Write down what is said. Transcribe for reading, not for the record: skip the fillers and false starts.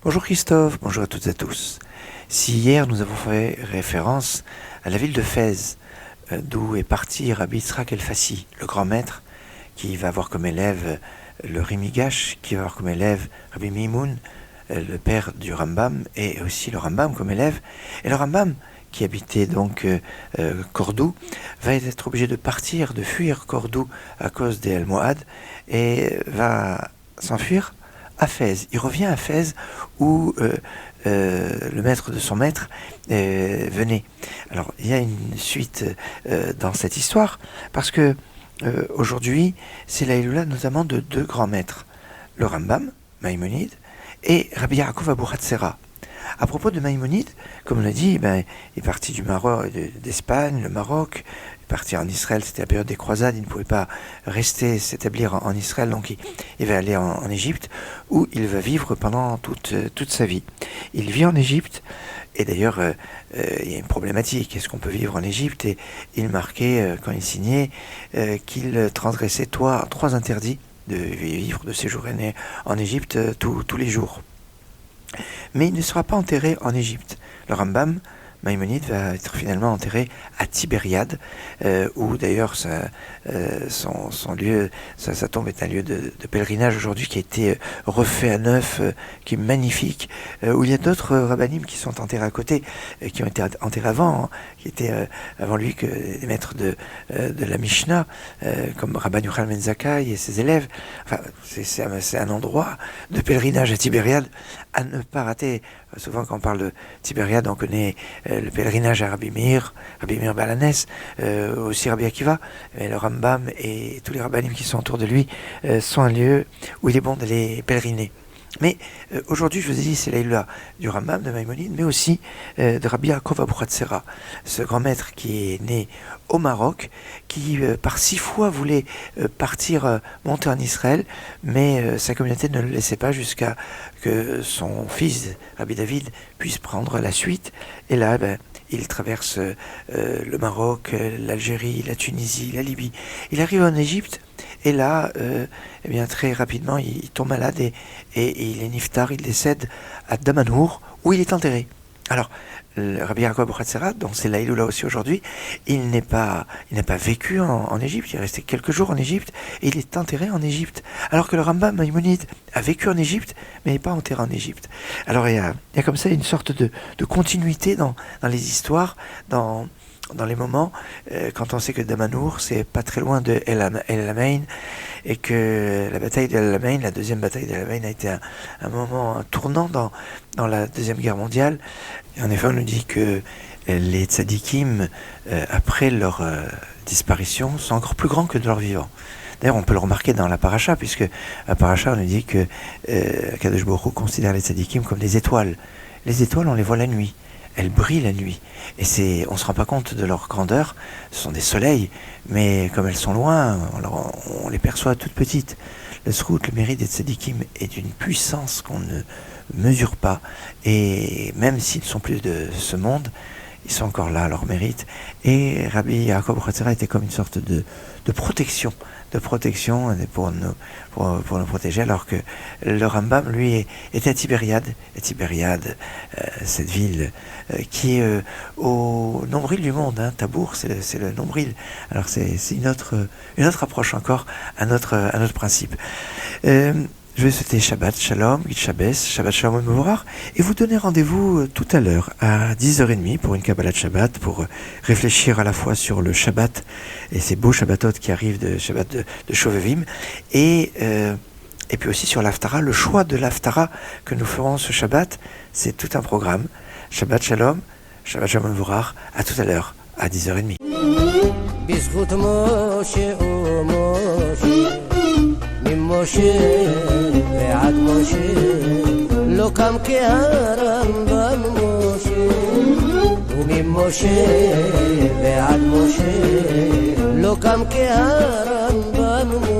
Bonjour Christophe, bonjour à toutes et à tous. Si hier nous avons fait référence à la ville de Fès, d'où est parti Rabbi Yitzhak El-Fassi, le grand maître, qui va avoir comme élève le Rimigash, qui va avoir comme élève Rabbi Mimoun, le père du Rambam, et aussi le Rambam comme élève. Et le Rambam, qui habitait donc Cordoue, va être obligé de partir, de fuir Cordoue à cause des Almohades, et va s'enfuir à Fès. Il revient à Fès où le maître de son maître venait. Alors, il y a une suite dans cette histoire, parce que aujourd'hui, c'est la Iloula notamment de deux grands maîtres, le Rambam, Maïmonide, et Rabbi Yaakov Abu Hatzera. À propos de Maïmonide, comme on l'a dit, il est parti du Maroc, d'Espagne, le Maroc, il est parti en Israël, c'était la période des croisades, il ne pouvait pas s'établir en Israël, donc il va aller en Égypte, où il va vivre pendant toute sa vie. Il vit en Égypte, et d'ailleurs, il y a une problématique, est-ce qu'on peut vivre en Égypte? Et il marquait, quand il signait, qu'il transgressait trois interdits de vivre, de séjourner en Égypte tous les jours. Mais il ne sera pas enterré en Égypte. Le Rambam, Maïmonide, va être finalement enterré à Tibériade, où d'ailleurs son lieu, sa tombe est un lieu de pèlerinage aujourd'hui qui a été refait à neuf, qui est magnifique, où il y a d'autres rabbanim qui sont enterrés à côté, qui ont été enterrés avant, qui étaient avant lui que les maîtres de la Mishnah, comme Rabban Yochanan ben Zakkai et ses élèves. Enfin, c'est un endroit de pèlerinage à Tibériade à ne pas rater. Souvent, quand on parle de Tibériade, on connaît le pèlerinage à Rabbi Meir Balanès, aussi Rabbi Akiva, mais le Rambam et tous les rabbanim qui sont autour de lui sont un lieu où il est bon d'aller pèleriner. Mais aujourd'hui, je vous ai dit, c'est l'Aïla du Rambam, de Maïmonide, mais aussi de Rabbi Yaakov Abu Hatzera, ce grand maître qui est né au Maroc, qui par 6 fois voulait monter en Israël, mais sa communauté ne le laissait pas jusqu'à que son fils, Rabbi David, puisse prendre la suite. Et là, il traverse le Maroc, l'Algérie, la Tunisie, la Libye. Il arrive en Égypte. Et là, très rapidement, il tombe malade et il est niftar, il décède à Damanour, où il est enterré. Alors, le Rabbi Yaakov Abu Hatzera, dont c'est l'Aïloula aussi aujourd'hui, il n'a pas vécu en Égypte, il est resté quelques jours en Égypte, et il est enterré en Égypte. Alors que le Rambam Maïmonide a vécu en Égypte, mais n'est pas enterré en Égypte. Alors il y a comme ça une sorte de continuité dans les histoires, dans les moments, quand on sait que Damanour, c'est pas très loin de El Alamein, et que la bataille d'El Alamein, la deuxième bataille d'El Alamein, a été un moment tournant dans la Deuxième Guerre mondiale. Et en effet, on nous dit que les tzadikim, après leur disparition, sont encore plus grands que de leur vivant. D'ailleurs, on peut le remarquer dans la paracha, puisque la paracha, on nous dit que Kadosh Baruch Hu considère les tzadikim comme des étoiles. Les étoiles, on les voit la nuit. Elles brillent la nuit, et on ne se rend pas compte de leur grandeur. Ce sont des soleils, mais comme elles sont loin, on les perçoit toutes petites. Le zrout, le mérite des tzadikim est d'une puissance qu'on ne mesure pas, et même s'ils ne sont plus de ce monde, ils sont encore là à leur mérite. Et Rabbi Yaakov Abu Hatzera était comme une sorte de protection pour nous protéger, alors que le Rambam, lui, était à Tibériade. Et Tibériade, cette ville qui est au nombril du monde, hein. Tabour, c'est le nombril. Alors c'est une autre approche encore, un autre principe. Je vais souhaiter Shabbat Shalom, Shabbat Shalom et Mevorach, et vous donner rendez-vous tout à l'heure à 10h30 pour une Kabbalat Shabbat, pour réfléchir à la fois sur le Shabbat et ces beaux Shabbatot qui arrivent de Shabbat de Shovevim, et puis aussi sur l'Haftara, le choix de l'Haftara que nous ferons ce Shabbat. C'est tout un programme. Shabbat Shalom et Mevorach, à tout à l'heure à 10h30. משה ועד משה לא קם כהרמב"ם משה וממשה ועד משה לא קם כהרמב"ם